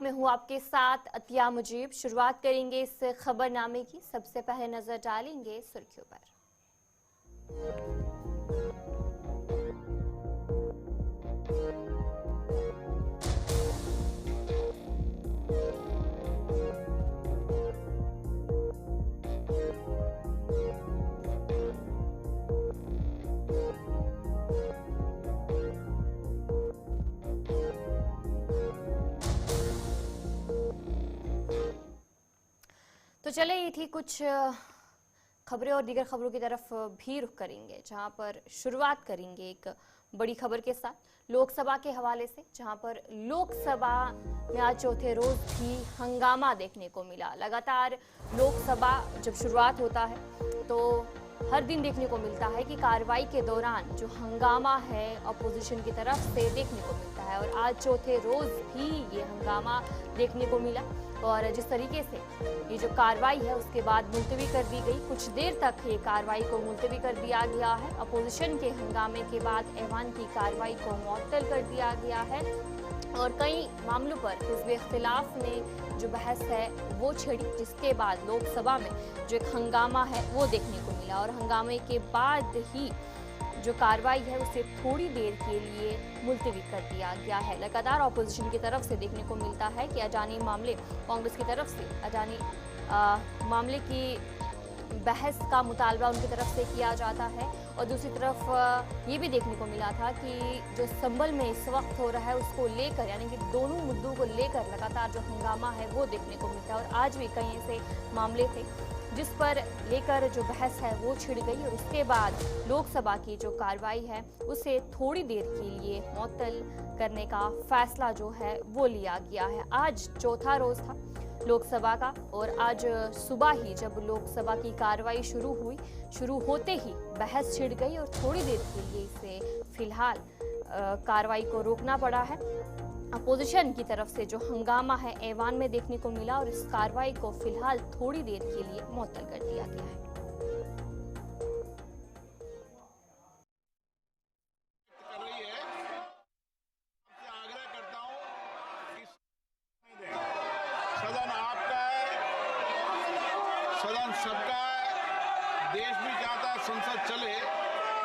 मैं हूँ आपके साथ अतिया मुजीब। शुरुआत करेंगे इस खबरनामे की। सबसे पहले नजर डालेंगे सुर्खियों पर। तो चले ये थी कुछ खबरें और दीगर खबरों की तरफ भी रुख करेंगे, जहां पर शुरुआत करेंगे एक बड़ी खबर के साथ लोकसभा के हवाले से, जहां पर लोकसभा में आज चौथे रोज भी हंगामा देखने को मिला। लगातार लोकसभा जब शुरुआत होता है तो हर दिन देखने को मिलता है कि कार्रवाई के दौरान जो हंगामा है अपोजिशन की तरफ से देखने को मिलता है, और आज चौथे रोज भी ये हंगामा देखने को मिला। और जिस तरीके से ये जो कार्रवाई है उसके बाद मुलतवी कर दी गई, कुछ देर तक ये कार्रवाई को मुलतवी कर दिया गया है। अपोजिशन के हंगामे के बाद ऐवान की कार्रवाई को मुअत्तल कर दिया गया है और कई मामलों पर हिज़्ब इख्तिलाफ ने जो बहस है वो छिड़ी, जिसके बाद लोकसभा में जो एक हंगामा है वो देखने को मिला। और हंगामे के बाद ही जो कार्रवाई है उसे थोड़ी देर के लिए मुलतवी कर दिया गया है। लगातार अपोजिशन की तरफ से देखने को मिलता है कि अडानी मामले, कांग्रेस की तरफ से अडानी मामले की बहस का मुतालबा उनकी तरफ से किया जाता है, और दूसरी तरफ ये भी देखने को मिला था कि जो संभल में इस वक्त हो रहा है उसको लेकर, यानी कि दोनों मुद्दों को लेकर लगातार जो हंगामा है वो देखने को मिलता है। और आज भी कई ऐसे मामले थे जिस पर लेकर जो बहस है वो छिड़ गई, और उसके बाद लोकसभा की जो कार्रवाई है उसे थोड़ी देर के लिए मुअत्तल करने का फैसला जो है वो लिया गया है। आज चौथा रोज था लोकसभा का, और आज सुबह ही जब लोकसभा की कार्रवाई शुरू होते ही बहस छिड़ गई और थोड़ी देर के लिए इसे फिलहाल कार्रवाई को रोकना पड़ा है। अपोजिशन की तरफ से जो हंगामा है ऐवान में देखने को मिला, और इस कार्रवाई को फिलहाल थोड़ी देर के लिए मुअत्तल कर दिया गया है। सदन आपका है, सदन सबका है, देश भी चाहता है संसद चले।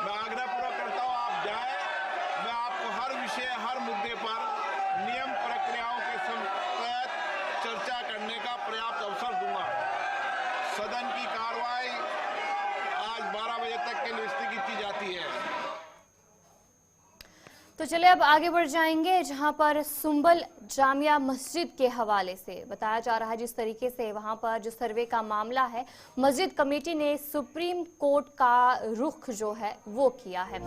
मैं आग्रह पूरा करता हूं आप जाएं। मैं आपको हर विषय, हर मुद्दे पर नियम प्रक्रियाओं के तहत चर्चा करने का पर्याप्त अवसर दूंगा। सदन की कार्रवाई आज 12 बजे तक के लिए स्थगित की जाती है। तो चले अब आगे बढ़ जाएंगे, जहां पर सुंबल जामिया मस्जिद के हवाले से बताया जा रहा है जिस तरीके से वहां पर जो सर्वे का मामला है, मस्जिद कमेटी ने सुप्रीम कोर्ट का रुख जो है वो किया है।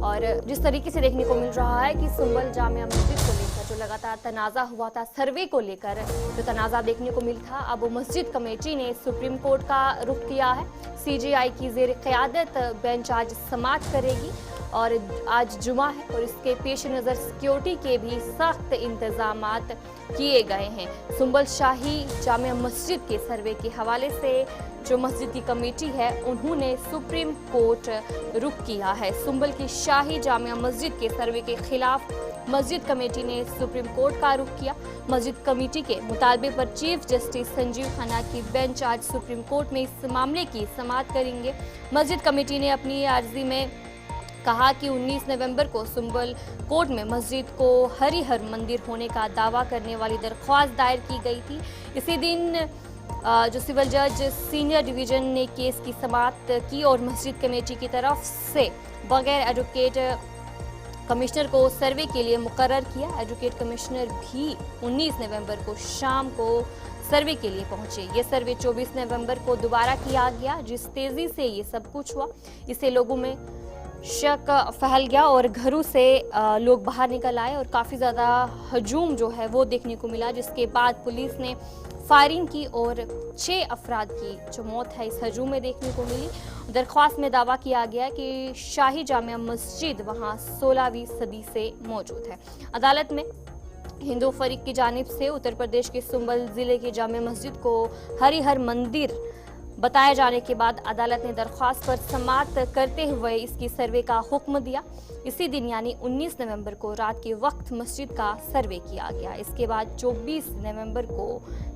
और जिस तरीके से देखने को मिल रहा है कि सुंबल जामिया मस्जिद को लेकर जो लगातार तनाज़ा हुआ था, सर्वे को लेकर जो तनाज़ा देखने को मिल था, अब मस्जिद कमेटी ने सुप्रीम कोर्ट का रुख किया है। CJI की ज़ेर क़यादत बेंच आज समाअत करेगी, और आज जुमा है और इसके पेश नज़र सिक्योरिटी के भी सख्त इंतजामात किए गए हैं। सुंबल शाही जामिया मस्जिद के सर्वे के हवाले से जो मस्जिद की कमेटी है उन्होंने सुप्रीम कोर्ट रुख किया है। सुंबल की शाही जामिया मस्जिद के सर्वे के खिलाफ मस्जिद कमेटी ने सुप्रीम कोर्ट का रुख किया। मस्जिद कमेटी के मुतालबे पर चीफ जस्टिस संजीव खन्ना की बेंच आज सुप्रीम कोर्ट में इस मामले की समाअत करेंगे। मस्जिद कमेटी ने अपनी अर्जी में कहा कि 19 नवंबर को सुंबल कोर्ट में मस्जिद को हरिहर मंदिर होने का दावा करने वाली दरख्वास्त दायर की गई थी। इसी दिन जो सिविल जज सीनियर डिवीजन ने केस की समाअत की और मस्जिद कमेटी की तरफ से बगैर एडवोकेट कमिश्नर को सर्वे के लिए मुकर्रर किया। एडवोकेट कमिश्नर भी 19 नवंबर को शाम को सर्वे के लिए पहुंचे। ये सर्वे 24 नवंबर को दोबारा किया गया। जिस तेजी से ये सब कुछ हुआ, इससे लोगों में शक फैल गया और घरों से लोग बाहर निकल आए और काफ़ी ज़्यादा हजूम जो है वो देखने को मिला, जिसके बाद पुलिस ने फायरिंग की और 6 अफराद की जो मौत है इस हजूम में देखने को मिली। दरख्वास्त में दावा किया गया कि शाही जामिया मस्जिद वहां 16वीं सदी से मौजूद है। अदालत में हिंदू फरीक की जानिब से उत्तर प्रदेश के सुंबल ज़िले की जामिया मस्जिद को हरिहर मंदिर बताए जाने के बाद अदालत ने दरख्वास्त पर समाअत करते हुए इसकी सर्वे का हुक्म दिया। इसी दिन यानी 19 नवंबर को रात के वक्त मस्जिद का सर्वे किया गया। इसके बाद 24 नवंबर को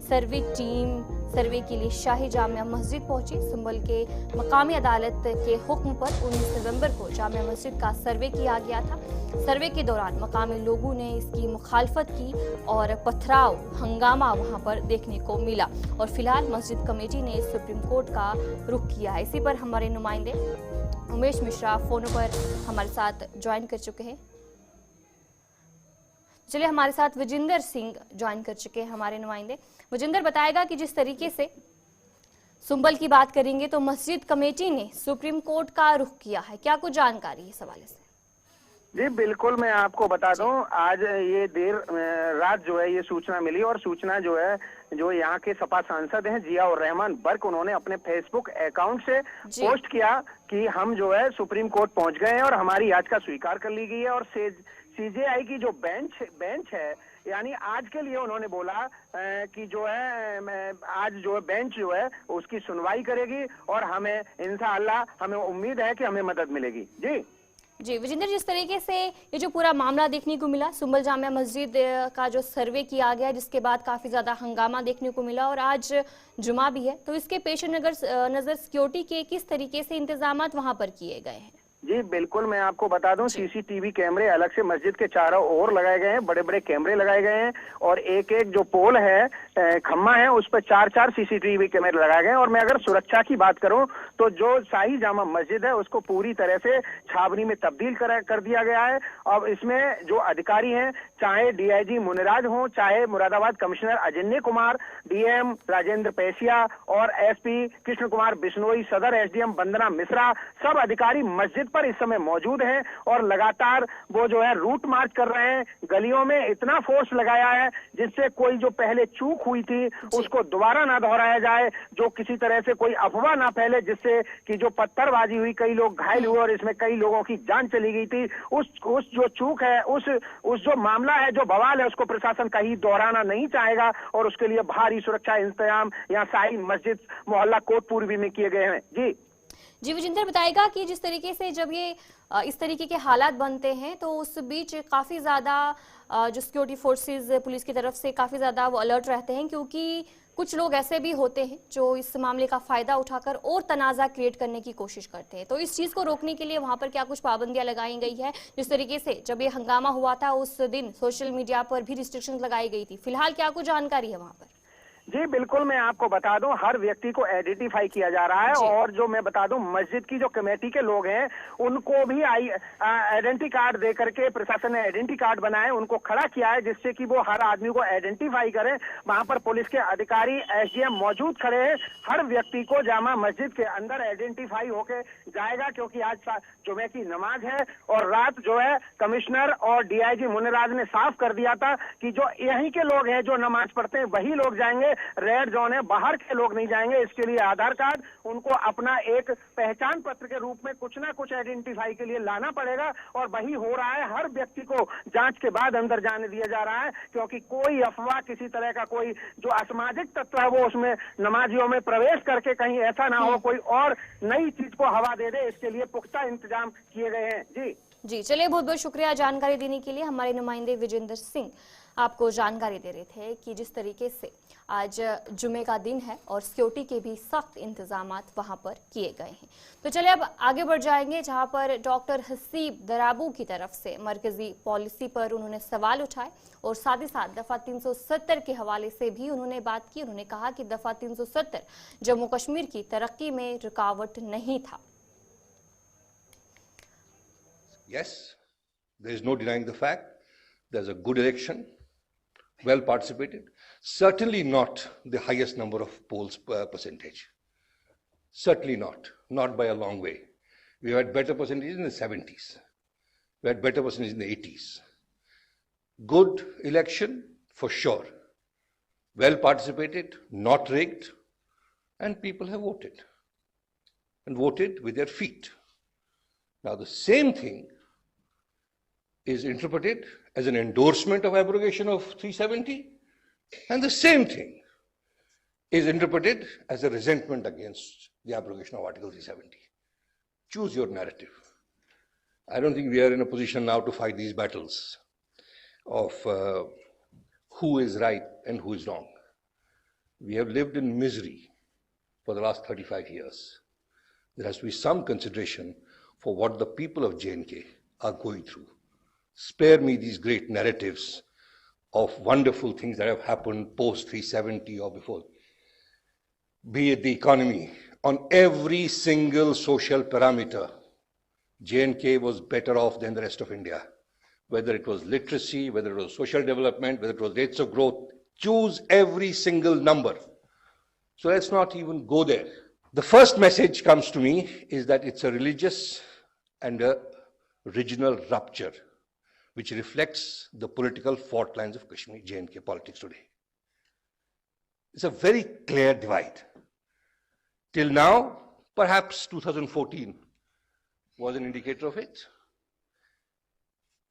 सर्वे टीम सर्वे के लिए शाही जामिया मस्जिद पहुंची। संभल के मकामी अदालत के हुक्म पर 19 नवंबर को जामिया मस्जिद का सर्वे किया गया था। सर्वे के दौरान मकामी लोगों ने इसकी मुखालफत की और पथराव हंगामा वहां पर देखने को मिला और फिलहाल मस्जिद कमेटी ने सुप्रीम कोर्ट का रुख किया है। इसी पर हमारे नुमाइंदे उमेश मिश्रा फोन पर हमारे साथ ज्वाइन कर चुके हैं। चलिए, हमारे साथ विजेंद्र सिंह ज्वाइन कर चुके हैं हमारे नुमाइंदे। विजेंद्र बताएगा कि जिस तरीके से सुंबल की बात करेंगे तो मस्जिद कमेटी ने सुप्रीम कोर्ट का रुख किया है, क्या कुछ जानकारी है इस हवाले से? जी बिल्कुल, मैं आपको बता दूं, आज ये देर रात जो है ये सूचना मिली और सूचना जो है जो यहाँ के सपा सांसद हैं जिया और रहमान बर्क, उन्होंने अपने फेसबुक अकाउंट से पोस्ट किया कि हम जो है सुप्रीम कोर्ट पहुंच गए हैं और हमारी याचिका स्वीकार कर ली गई है। और सीजेआई की जो बेंच है, यानी आज के लिए उन्होंने बोला कि जो है आज जो है बेंच जो है उसकी सुनवाई करेगी और हमें इंशाअल्लाह हमें उम्मीद है कि हमें मदद मिलेगी। जी विजेंद्र, जिस तरीके से ये जो पूरा मामला देखने को मिला, सुंबल जामिया मस्जिद का जो सर्वे किया गया जिसके बाद काफी ज्यादा हंगामा देखने को मिला और आज जुमा भी है, तो इसके पेश नजर सिक्योरिटी के किस तरीके से इंतजामात वहां पर किए गए हैं? जी बिल्कुल, मैं आपको बता दूं, सीसीटीवी कैमरे अलग से मस्जिद के चारों ओर लगाए गए हैं, बड़े बड़े कैमरे लगाए गए हैं और एक एक जो पोल है, खम्मा है, उस पर 4-4 सीसीटीवी कैमरे लगाए गए हैं। और मैं अगर सुरक्षा की बात करूं तो जो शाही जामा मस्जिद है उसको पूरी तरह से छावनी में तब्दील कर दिया गया है। अब इसमें जो अधिकारी हैं, चाहे डीआईजी मुनिराज हो, चाहे मुरादाबाद कमिश्नर अजन्य कुमार, डीएम राजेंद्र पैसिया और एसपी कृष्ण कुमार बिश्नोई, सदर एसडीएम वंदना मिश्रा, सब अधिकारी मस्जिद पर इस समय मौजूद हैं और लगातार वो जो है रूट मार्च कर रहे हैं। गलियों में इतना फोर्स लगाया है जिससे कोई जो पहले चूक हुई थी उसको दोबारा ना दोहराया जाए, जो किसी तरह से कोई अफवाह ना फैले जिससे कि जो पत्थरबाजी हुई, कई लोग घायल हुए और इसमें कई लोगों की जान चली गई थी। उस जो चूक है, उस जो मामला है, जो बवाल है, उसको प्रशासन कहीं दोहराना नहीं चाहेगा और उसके लिए भारी सुरक्षा इंतजाम यहाँ शाही मस्जिद मोहल्ला कोटपूर्वी में किए गए हैं। जी विजेंद्र, बताएगा कि जिस तरीके से जब ये इस तरीके के हालात बनते हैं तो उस बीच काफी ज्यादा जो सिक्योरिटी फोर्सेस पुलिस की तरफ से काफी ज्यादा वो अलर्ट रहते हैं, क्योंकि कुछ लोग ऐसे भी होते हैं जो इस मामले का फायदा उठाकर और तनाजा क्रिएट करने की कोशिश करते हैं। तो इस चीज को रोकने के लिए वहां पर क्या कुछ पाबंदियां लगाई गई है? जिस तरीके से जब ये हंगामा हुआ था उस दिन सोशल मीडिया पर भी रिस्ट्रिक्शंस लगाई गई थी, फिलहाल क्या कुछ जानकारी है वहां पर? जी बिल्कुल, मैं आपको बता दूं, हर व्यक्ति को आइडेंटिफाई किया जा रहा है और जो मैं बता दूं मस्जिद की जो कमेटी के लोग हैं उनको भी आइडेंटिटी कार्ड दे करके प्रशासन ने आइडेंटिटी कार्ड बनाए, उनको खड़ा किया है जिससे कि वो हर आदमी को आइडेंटिफाई करें। वहां पर पुलिस के अधिकारी एसडीएम मौजूद खड़े हैं। हर व्यक्ति को जामा मस्जिद के अंदर आइडेंटिफाई होके जाएगा, क्योंकि आज जुमे की नमाज है और रात जो है कमिश्नर और डीआईजी मुनिराज ने साफ कर दिया था कि जो यहीं के लोग हैं जो नमाज पढ़ते हैं वही लोग जाएंगे, रेड जोन है, बाहर के लोग नहीं जाएंगे। इसके लिए आधार कार्ड, उनको अपना एक पहचान पत्र के रूप में कुछ ना कुछ आइडेंटिफाई के लिए लाना पड़ेगा और वही हो रहा है। हर व्यक्ति को जांच के बाद अंदर जाने दिया जा रहा है, क्योंकि कोई अफवाह, किसी तरह का कोई जो असामाजिक तत्व है वो उसमें नमाजियों में प्रवेश करके कहीं ऐसा ना हो कोई और नई चीज को हवा दे दे। इसके लिए पुख्ता इंतजाम किए गए हैं। जी चलिए, बहुत बहुत शुक्रिया जानकारी देने के लिए। हमारे नुमाइंदे विजेंद्र सिंह आपको जानकारी दे रहे थे कि जिस तरीके से आज जुमे का दिन है और सिक्योरिटी के भी सख्त इंतजामात वहां पर किए गए हैं। तो चलिए अब आगे बढ़ जाएंगे, जहां पर डॉक्टर हसीब दराबू की तरफ से मरकजी पॉलिसी पर उन्होंने सवाल उठाए और साथ ही साथ दफा 370 के हवाले से भी उन्होंने बात की। उन्होंने कहा कि दफा 370 जम्मू कश्मीर की तरक्की में रुकावट नहीं था। Yes, there is no denying the fact there's a good election, well participated. Certainly not the highest number of polls percentage. Certainly not by a long way. We had better percentages in the 70s. We had better percentages in the 80s. Good election for sure. Well participated, not rigged, and people have voted. And voted with their feet. Now the same thing is interpreted as an endorsement of abrogation of 370, and the same thing is interpreted as a resentment against the abrogation of Article 370. Choose your narrative. I don't think we are in a position now to fight these battles of who is right and who is wrong. We have lived in misery for the last 35 years. There has to be some consideration for what the people of J&K are going through. Spare me these great narratives of wonderful things that have happened post 370 or before. Be it the economy, on every single social parameter, J&K was better off than the rest of India. Whether it was literacy, whether it was social development, whether it was rates of growth, choose every single number. So let's not even go there. The first message comes to me is that it's a religious and a regional rupture, which reflects the political fault lines of Kashmir, J&K politics today. It's a very clear divide. Till now, perhaps 2014 was an indicator of it.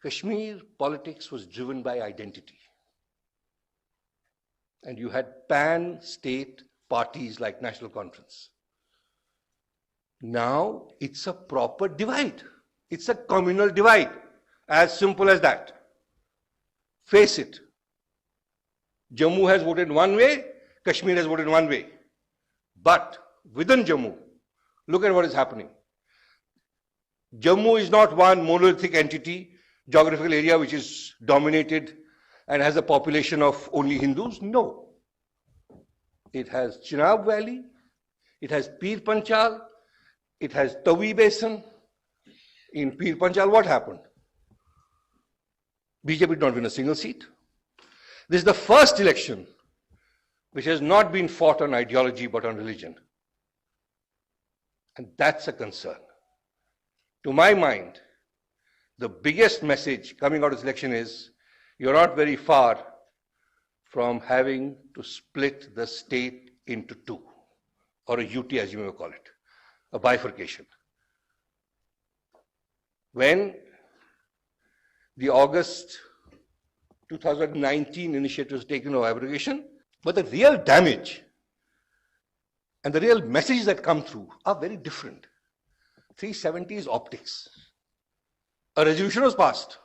Kashmir politics was driven by identity. And you had pan-state parties like National Conference. Now it's a proper divide. It's a communal divide. As simple as that. Face it. Jammu has voted one way, Kashmir has voted one way. But within Jammu, look at what is happening. Jammu is not one monolithic entity, geographical area which is dominated and has a population of only Hindus. No. It has Chenab Valley, it has Pir Panchal, it has Tawi Basin. In Pir Panchal, what happened? BJP did not win a single seat. This is the first election which has not been fought on ideology but on religion. And that's a concern. To my mind, the biggest message coming out of this election is you're not very far from having to split the state into two, or a UT as you may call it, a bifurcation. When the August 2019 initiative was taken of abrogation, but the real damage and the real messages that come through are very different. 370 is optics. A resolution was passed.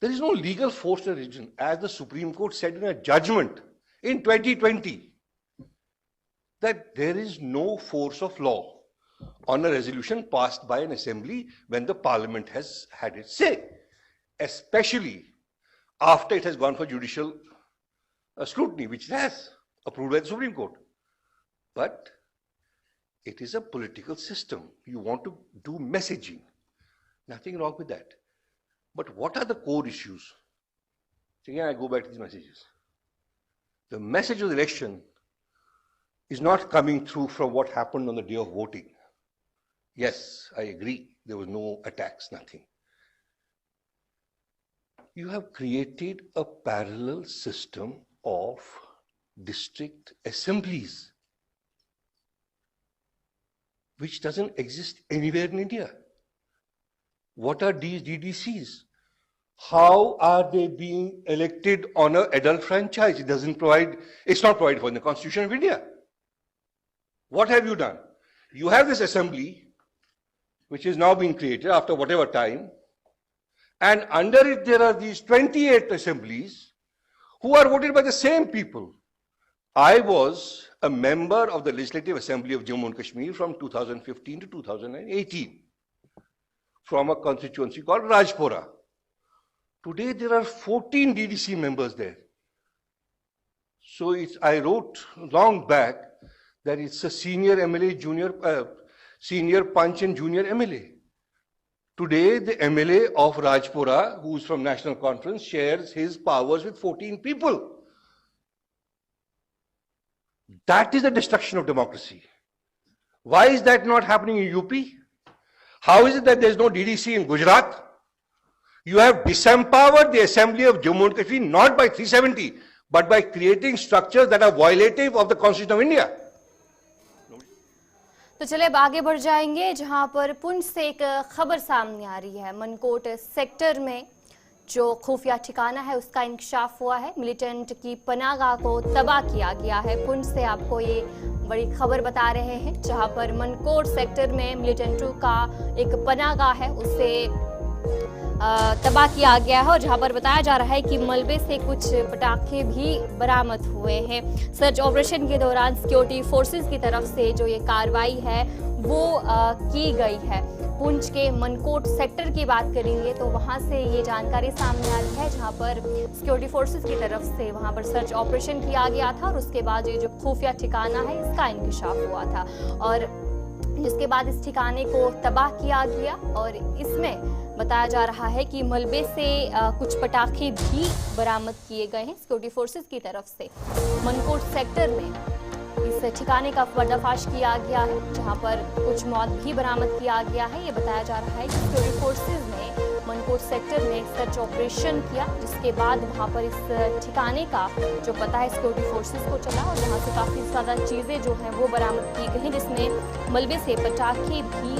There is no legal force in the region, as the Supreme Court said in a judgment in 2020, that there is no force of law on a resolution passed by an assembly when the parliament has had its say, especially after it has gone for judicial scrutiny, which it has approved by the Supreme Court. But it is a political system. You want to do messaging. Nothing wrong with that. But what are the core issues? Again, I go back to these messages. The message of the election is not coming through from what happened on the day of voting. Yes, I agree. There was no attacks, nothing. You have created a parallel system of district assemblies, which doesn't exist anywhere in India. What are these DDCs? How are they being elected on an adult franchise? It's not provided for in the Constitution of India. What have you done? You have this assembly, which is now being created after whatever time, and under it there are these 28 assemblies who are voted by the same people. I was a member of the Legislative Assembly of Jammu and Kashmir from 2015 to 2018, from a constituency called Rajpura. Today there are 14 DDC members there. So I wrote long back that it's a senior MLA, senior punch and junior MLA. Today the MLA of Rajpura, who is from National Conference, shares his powers with 14 people. That is the destruction of democracy. Why is that not happening in UP? How is it that there is no DDC in Gujarat? You have disempowered the Assembly of Jammu and Kashmir not by 370, but by creating structures that are violative of the Constitution of India. तो चले अब आगे बढ़ जाएंगे, जहां पर पुंछ से एक खबर सामने आ रही है। मनकोट सेक्टर में जो खुफिया ठिकाना है उसका इंकशाफ हुआ है। मिलिटेंट की पनाहगाह को तबाह किया गया है। पुंछ से आपको ये बड़ी खबर बता रहे हैं, जहां पर मनकोट सेक्टर में मिलिटेंटों का एक पनाहगाह है उसे तबाह किया गया है और जहां पर बताया जा रहा है कि मलबे से कुछ पटाखे भी बरामद हुए हैं। सर्च ऑपरेशन के दौरान सिक्योरिटी फोर्सेस की तरफ से जो ये कार्रवाई है वो की गई है। पुंछ के मनकोट सेक्टर की बात करेंगे तो वहां से ये जानकारी सामने आई है, जहां पर सिक्योरिटी फोर्सेस की तरफ से वहां पर सर्च ऑपरेशन किया गया था और उसके बाद ये जो खुफिया ठिकाना है इसका इंकशाफ हुआ था और जिसके बाद इस ठिकाने को तबाह किया गया और इसमें बताया जा रहा है कि मलबे से कुछ पटाखे भी बरामद किए गए हैं सिक्योरिटी फोर्सेस की तरफ से। मनकोट सेक्टर में इस ठिकाने का पर्दाफाश किया गया है, जहां पर कुछ मौत भी बरामद किया गया है। ये बताया जा रहा है कि सिक्योरिटी फोर्सेस ने मनकोट सेक्टर में सर्च ऑपरेशन किया, जिसके बाद वहां पर इस ठिकाने का जो पता है सिक्योरिटी फोर्सेस को चला और वहां से काफी ज्यादा चीजें जो हैं वो बरामद की गई हैं, जिसमें मलबे से पटाखे भी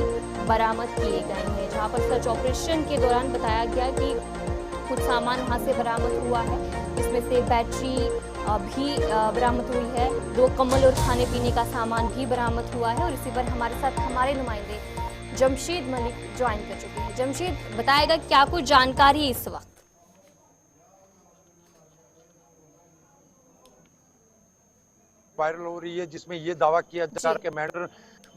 बरामद किए गए हैं। जहां पर सर्च ऑपरेशन के दौरान बताया गया कि कुछ सामान वहां से बरामद हुआ है, इसमें से बैटरी भी बरामद हुई है, 2 कम्बल और खाने पीने का सामान भी बरामद हुआ है। और इसी पर हमारे साथ हमारे नुमाइंदे जमशीद मलिक ज्वाइन कर चुके हैं। जमशीद, बताएगा क्या कुछ जानकारी है इस वक्त? वायरल हो रही है जिसमें ये दावा किया जा रहा है कि मैटर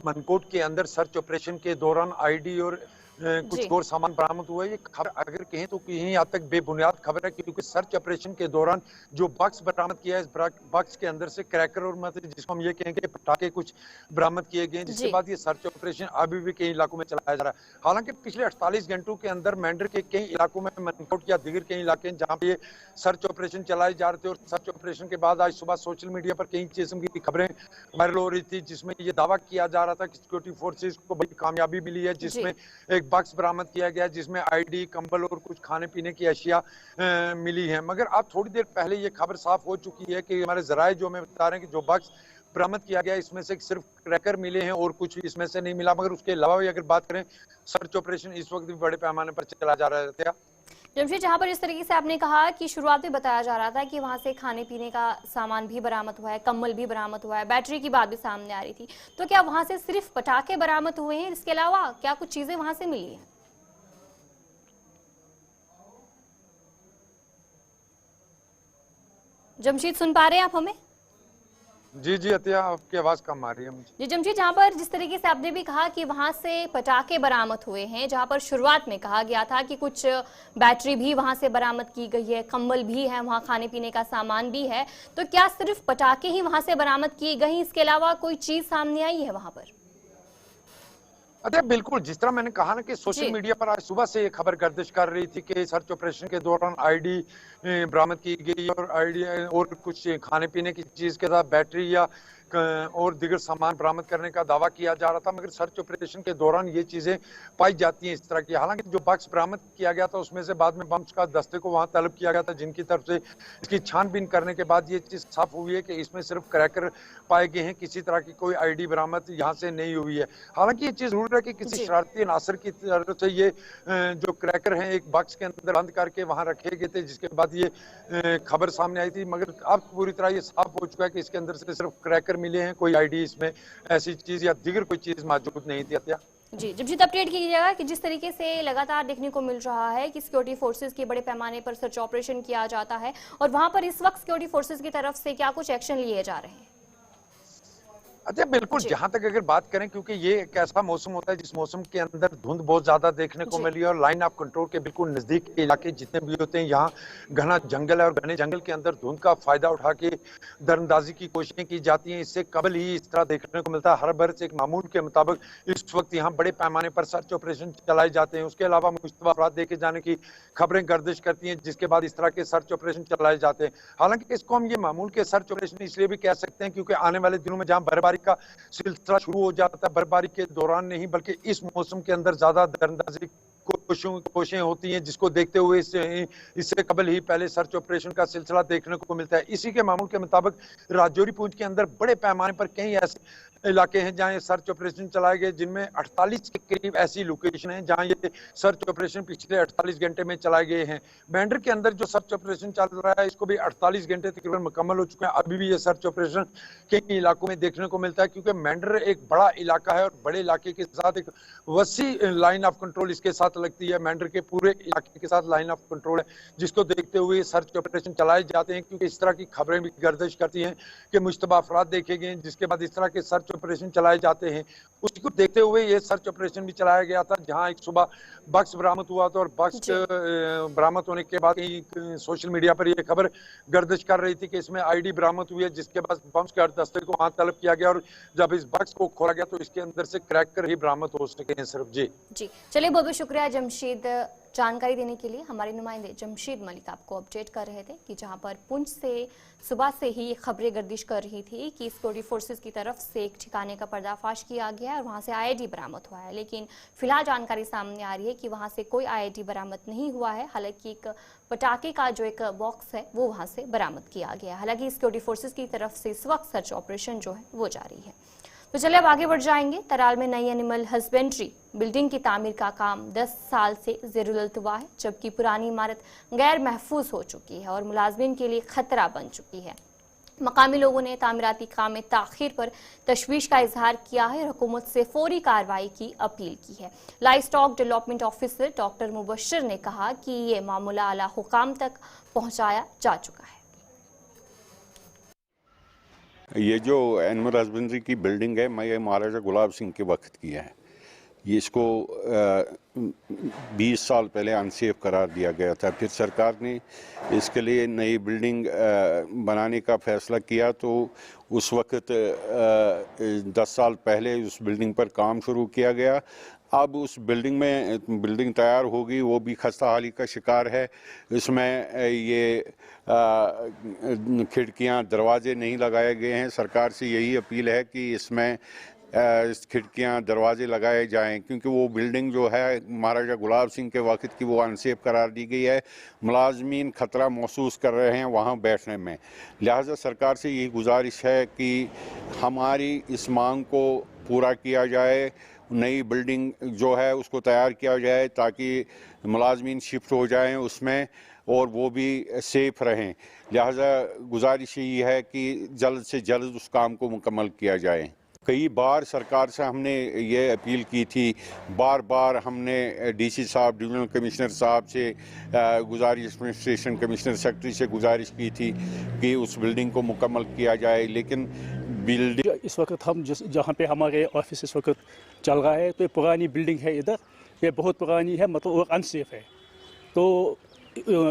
मनकोट के अंदर सर्च ऑपरेशन के दौरान आईडी और कुछ और सामान बरामद हुआ है। ये खबर अगर कहें तो कहीं हद तक बेबुनियाद खबर है, क्योंकि सर्च ऑपरेशन के दौरान जो बक्स बरामद किया है, इस बक्स के अंदर से क्रैकर और मतलब जिसको हम ये कहेंगे पटाखे कुछ बरामद किए गए, जिसके बाद ये सर्च ऑपरेशन अभी भी कई इलाकों में चलाया जा रहा है। हालांकि पिछले 48 घंटों के अंदर मेंढर के कई इलाकों में, मनकोट या दीगर कई इलाके जहाँ पे ये सर्च ऑपरेशन चलाए जा रहे थे और सर्च ऑपरेशन के बाद आज सुबह सोशल मीडिया पर कई किस्म की खबरें वायरल हो रही थी, जिसमें ये दावा किया जा रहा था कि सिक्योरिटी फोर्सेज को बड़ी कामयाबी मिली है, जिसमें एक बक्स बरामद किया गया जिसमें आईडी, कंबल और कुछ खाने पीने की अशिया मिली है। मगर अब थोड़ी देर पहले ये खबर साफ हो चुकी है कि हमारे जराये जो हमें बता रहे हैं कि जो बक्स बरामद किया गया इसमें से सिर्फ क्रैकर मिले हैं और कुछ इसमें से नहीं मिला। मगर उसके अलावा भी अगर बात करें, सर्च ऑपरेशन इस वक्त भी बड़े पैमाने पर चला जा रहा है। जमशेद, जहां पर इस तरीके से आपने कहा कि शुरुआत में बताया जा रहा था कि वहां से खाने पीने का सामान भी बरामद हुआ है, कम्बल भी बरामद हुआ है, बैटरी की बात भी सामने आ रही थी, तो क्या वहां से सिर्फ पटाखे बरामद हुए हैं? इसके अलावा क्या कुछ चीजें वहां से मिली हैं? जमशेद, सुन पा रहे हैं आप हमें? जी जी अतिया, आपकी आवाज कम आ रही है मुझे। जी जमशेद, जहां पर जिस तरीके से आपने भी कहा कि वहां से पटाखे बरामद हुए हैं, जहां पर शुरुआत में कहा गया था कि कुछ बैटरी भी वहां से बरामद की गई है, कंबल भी है, वहां खाने पीने का सामान भी है, तो क्या सिर्फ पटाखे ही वहां से बरामद किए गए? इसके अलावा कोई चीज सामने आई है वहां पर? अच्छा, बिल्कुल, जिस तरह मैंने कहा ना कि सोशल मीडिया पर आज सुबह से ये खबर गर्दिश कर रही थी कि सर्च ऑपरेशन के दौरान आईडी बरामद की गई और आईडी और कुछ खाने पीने की चीज के साथ बैटरी या और दीगर सामान बरामद करने का दावा किया जा रहा था। मगर सर्च ऑपरेशन के दौरान ये चीजें पाई जाती हैं इस तरह की। हालांकि जो बक्स बरामद किया गया था उसमें से बाद में बम्स का दस्ते को वहां तलब किया गया था, जिनकी तरफ से इसकी छानबीन करने के बाद ये चीज साफ हुई है कि इसमें सिर्फ क्रैकर पाए गए हैं, किसी तरह की कोई आईडी बरामद यहाँ से नहीं हुई है। हालांकि ये चीज जरूर है कि किसी शरारती नासर की तरफ से ये जो क्रैकर हैं एक बक्स के अंदर बंद करके वहां रखे गए थे, जिसके बाद ये खबर सामने आई थी। मगर अब पूरी तरह ये साफ हो चुका है कि इसके अंदर से सिर्फ क्रैकर मिले हैं, कोई आईडी इसमें ऐसी चीज या दीगर कोई चीज मौजूद नहीं थी। जी जमशेद, अपडेट कीजिएगा कि जिस तरीके से लगातार देखने को मिल रहा है कि सिक्योरिटी फोर्सेस के बड़े पैमाने पर सर्च ऑपरेशन किया जाता है और वहां पर इस वक्त सिक्योरिटी फोर्सेस की तरफ से क्या कुछ एक्शन लिए जा रहे हैं? अच्छा, बिल्कुल, जहां तक अगर बात करें, क्योंकि ये एक ऐसा मौसम होता है जिस मौसम के अंदर धुंध बहुत ज्यादा देखने को मिली है और लाइन ऑफ कंट्रोल के बिल्कुल नजदीक के इलाके जितने भी होते हैं, यहाँ घना जंगल है और घने जंगल के अंदर धुंध का फायदा उठा के दरअंदाजी की कोशिशें की जाती हैं। इससे कबल ही इस तरह देखने को मिलता है। हर बरस एक मामूल के मुताबिक इस वक्त यहाँ बड़े पैमाने पर सर्च ऑपरेशन चलाए जाते हैं। उसके अलावा मुश्तबा अफराद देखे जाने की खबरें गर्दिश करती हैं, जिसके बाद इस तरह के सर्च ऑपरेशन चलाए जाते हैं। हालांकि इसको हम ये मामूल के सर्च ऑपरेशन इसलिए भी कह सकते हैं क्योंकि आने वाले दिनों में जहाँ बर्फबारी का सिलसिला शुरू हो जाता है, बर्फबारी के दौरान नहीं बल्कि इस मौसम के अंदर ज्यादा दरअंदाजी कोशिशें होती हैं, जिसको देखते हुए इससे कबल ही पहले सर्च ऑपरेशन का सिलसिला देखने को मिलता है। इसी के मामूल के मुताबिक राजौरी पुंछ के अंदर बड़े पैमाने पर कई ऐसे इलाके हैं जहां ये सर्च ऑपरेशन चलाए गए, जिनमें 48 के करीब ऐसी लोकेशन हैं जहां ये सर्च ऑपरेशन पिछले 48 घंटे में चलाए गए हैं। मेंढर के अंदर जो सर्च ऑपरेशन चल रहा है इसको भी 48 घंटे तकरीबन मुकम्मल हो चुके हैं। अभी भी ये सर्च ऑपरेशन कई इलाकों में देखने को मिलता है, क्योंकि मेंढर एक बड़ा इलाका है और बड़े इलाके के साथ एक वसी लाइन ऑफ कंट्रोल इसके साथ लगती है। मेंढर के पूरे इलाके के साथ लाइन ऑफ कंट्रोल है, जिसको देखते हुए सर्च ऑपरेशन चलाए जाते हैं, क्योंकि इस तरह की खबरें भी गर्दिश करती हैं कि मुश्तबा अफराद देखे गए, जिसके बाद इस तरह के सर्च ऑपरेशन चलाए जाते हैं। उसको देखते हुए ये सर्च ऑपरेशन भी चलाया गया था, जहां एक सुबह बक्स बरामद हुआ था और बक्स बरामद होने के बाद सोशल मीडिया पर यह खबर गर्दिश कर रही थी कि इसमें आईडी बरामद हुई है, जिसके बाद बम्स के दस्ते को वहां तलब किया गया और जब इस बक्स को खोला गया तो इसके अंदर से क्रैकर ही बरामद हो सके हैं। सिर्फ जी चलिए, बहुत बहुत शुक्रिया जमशेद जानकारी देने के लिए। हमारे नुमाइंदे जमशेद मलिक आपको अपडेट कर रहे थे कि जहां पर पुंछ से सुबह से ही खबरें गर्दिश कर रही थी कि सिक्योरिटी फोर्सेस की तरफ से एक ठिकाने का पर्दाफाश किया गया है और वहां से आईडी बरामद हुआ है, लेकिन फिलहाल जानकारी सामने आ रही है कि वहां से कोई आईडी बरामद नहीं हुआ है। हालांकि एक पटाखे का जो एक बॉक्स है वो वहां से बरामद किया गया है। हालांकि सिक्योरिटी फोर्सेस की तरफ से इस वक्त सर्च ऑपरेशन जो है वो जारी है। तो चलिए अब आगे बढ़ जाएंगे। तराल में नई एनिमल हस्बेंड्री बिल्डिंग की तामीर का काम 10 साल से ज़ेरुलत हुआ है, जबकि पुरानी इमारत गैर महफूज हो चुकी है और मुलाजमीन के लिए खतरा बन चुकी है। मकामी लोगों ने तामीराती काम में ताखीर पर तशवीश का इजहार किया है और हुकूमत से फौरी कार्रवाई की अपील की है। Live stock development officer doctor Mubashar ने कहा कि ये मामला आला हुकाम तक पहुंचाया जा चुका है। ये जो एनिमल हस्बेंड्री की बिल्डिंग है, मैं ये महाराजा गुलाब सिंह के वक्त की है। ये इसको 20 साल पहले अनसेफ करार दिया गया था। फिर सरकार ने इसके लिए नई बिल्डिंग बनाने का फैसला किया, तो उस वक्त 10 साल पहले उस बिल्डिंग पर काम शुरू किया गया। अब उस बिल्डिंग तैयार होगी, वो भी खस्ता हाली का शिकार है। इसमें ये खिड़कियां दरवाजे नहीं लगाए गए हैं। सरकार से यही अपील है कि इसमें खिड़कियां दरवाजे लगाए जाएं, क्योंकि वो बिल्डिंग जो है महाराजा गुलाब सिंह के वक्त की, वो अनसेफ करार दी गई है। मुलाजमीन खतरा महसूस कर रहे हैं वहाँ बैठने में। लिहाजा सरकार से यही गुजारिश है कि हमारी इस मांग को पूरा किया जाए, नई बिल्डिंग जो है उसको तैयार किया जाए ताकि मुलाजमीन शिफ्ट हो जाएं उसमें और वो भी सेफ रहें। लिहाजा गुजारिश यही है कि जल्द से जल्द उस काम को मुकम्मल किया जाए। कई बार सरकार से हमने ये अपील की थी, बार बार हमने डीसी साहब, डिविजनल कमिश्नर साहब से गुजारिश, एडमिनिस्ट्रेशन कमिश्नर सेक्रेटरी से गुजारिश की थी कि उस बिल्डिंग को मुकम्मल किया जाए, लेकिन बिल्डिंग इस वक्त हम जहाँ पे हमारे ऑफिस इस वक्त चल रहा है, तो ये पुरानी बिल्डिंग है इधर, ये बहुत पुरानी है, मतलब और अनसेफ है। तो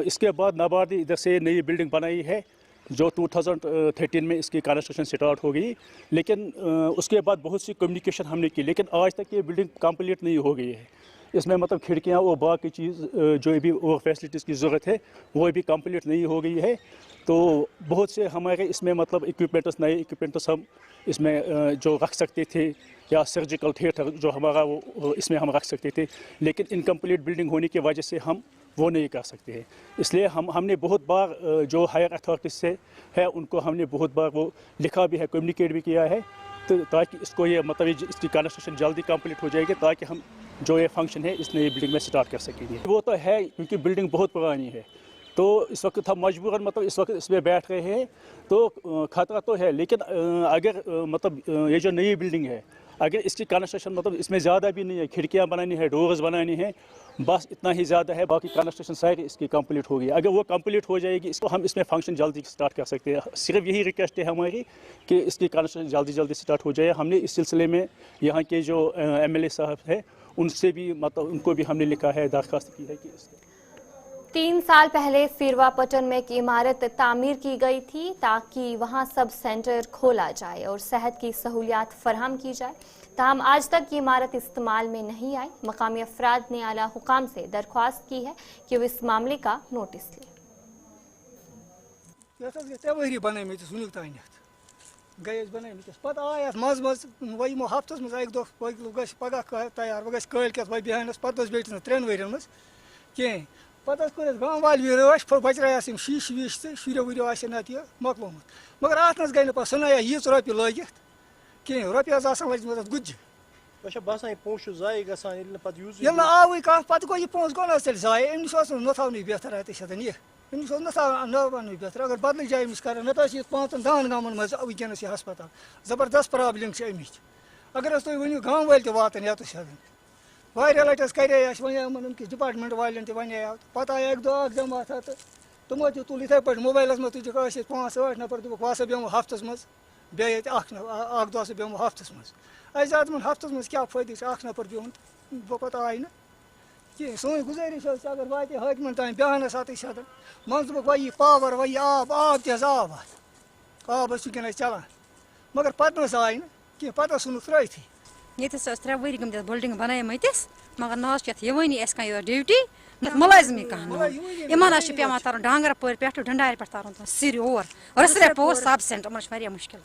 इसके बाद नाबार्ड ने इधर से नई बिल्डिंग बनाई है जो 2013 में इसकी कंस्ट्रक्शन स्टार्ट हो गई, लेकिन उसके बाद बहुत सी कम्युनिकेशन हमने की, लेकिन आज तक ये बिल्डिंग कंप्लीट नहीं हो गई है। इसमें मतलब खिड़कियाँ और बाकी चीज़ जो भी और फैसिलिटीज़ की ज़रूरत है वो भी कंप्लीट नहीं हो गई है। तो बहुत से हमारे इसमें मतलब इक्विपमेंट्स, नए इक्विपमेंट्स हम इसमें जो रख सकते थे, या सर्जिकल थिएटर जो हमारा वो इसमें हम रख सकते थे, लेकिन इनकम्प्लीट बिल्डिंग होने की वजह से हम वो नहीं कर सकते हैं। इसलिए हमने बहुत बार जो हायर अथॉरिटीज से है उनको हमने बहुत बार वो लिखा भी है, कम्युनिकेट भी किया है, तो ताकि इसको ये मतलब इसकी कंस्ट्रक्शन जल्दी कंप्लीट हो जाएगी, ताकि हम जो ये फंक्शन है इस नई बिल्डिंग में स्टार्ट कर सकेंगे। वो तो है क्योंकि बिल्डिंग बहुत पुरानी है, तो इस वक्त हम मजबूरन मतलब इस वक्त इसमें बैठ रहे हैं, तो खतरा तो है। लेकिन अगर मतलब ये जो नई बिल्डिंग है, अगर इसकी कंस्ट्रक्शन मतलब इसमें ज़्यादा भी नहीं है, खिड़कियाँ बनानी है, डोर्स बनानी है, बस इतना ही ज़्यादा है, बाकी कंस्ट्रक्शन सारी इसकी कंप्लीट होगी। अगर वो कंप्लीट हो जाएगी इसको हम इसमें फंक्शन जल्दी स्टार्ट कर सकते हैं। सिर्फ यही रिक्वेस्ट है हमारी कि इसकी कंस्ट्रक्शन जल्दी स्टार्ट हो जाए। हमने इस सिलसिले में यहाँ के जो MLA साहब है उनसे भी मतलब उनको भी हमने लिखा है, दरख्वास्त की है कि 3 साल पहले सिरवापटन में एक इमारत तामीर की गई थी ताकि वहां सब सेंटर खोला जाए और सेहत की सहूलियात फराहम की जाए। ताहम आज तक ये इमारत इस्तेमाल में नहीं आई। मकामी अफराद ने आला हुकाम से दरख्वास्त की है कि वो इस मामले का नोटिस लें। गए पे आयत मज मज वो हफ्तस मज एक दह पगह तैयार वह कल वह बिहानस पे बेटिस 3 वर्यन मज कहें पे गाँव वाल रश बचरायास शीश वीश तो शुरो वुरो ना मकलोमुत, मगर अत गई पे सनाया यीच रोपये लगित कहें रुपये लजमत गुज्ज अच्छा बसान पोंश जाय गसान यदि पत यूज ये आव कह पे गो यह पोस गो ना जाय अमिस न थवन बेहतर अत यह अमिस न थवन बेहतर अगर बदल जाय अमिस कर ना 5 10 गामन मज वनस यह हस्पताल जबरदस्त प्रॉब्लम अमिच अगर तुम वो गाँव वाल तान ये वारिया लट करे वन डिपार्टमेंट वाले वन पत् आया एक दो जमात तो तमो तुल इथे पे मोबाइल में तुझे 5 8 नफर दोक वह बेमो हफ्तस मज बे दो बेमो हफ्तस मज अस दोपन हफ्तस मज क्या फायदे नफर बिहन बह पे आय ना कहें सोन गुजारिश अगर वात हाकमन तान बेहनस अत मन दोक वह पावर वह आब तह आब आब वनकन चलान मगर पत आय ना कहें पत सुन त्रथी ये 3 वरी गमत बिल्डिंग बनामतिस मगर ना यवानी अस कह ड्यूटी मुलाजमी कह इन पे तर डांगर पोर पे डंडार पे तर सिर ओर रसरेपोर सब सेंटर मन मुश्किल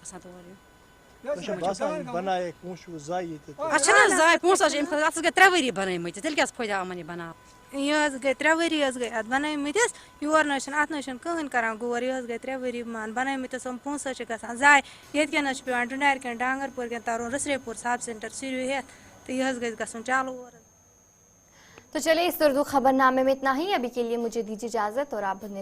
जाय पोस गई 3 वरी बनामत तेल क्या फायदा अमन बना यह गई 3 वरी गई अत बनामतिस योर अत कहन करान गोर यह गई 3 वरी मान बनामतिस हम पोस गसान जाय ये पे डंडार कन डांगर पोर कन तर रसरेपोर सब सेंटर सिर हेत तो यह गई गसन चालू। तो चलिए इस उर्दू खबरनामे में इतना ही। अभी के लिए मुझे दीजिए इजाजत और आप बने रहिए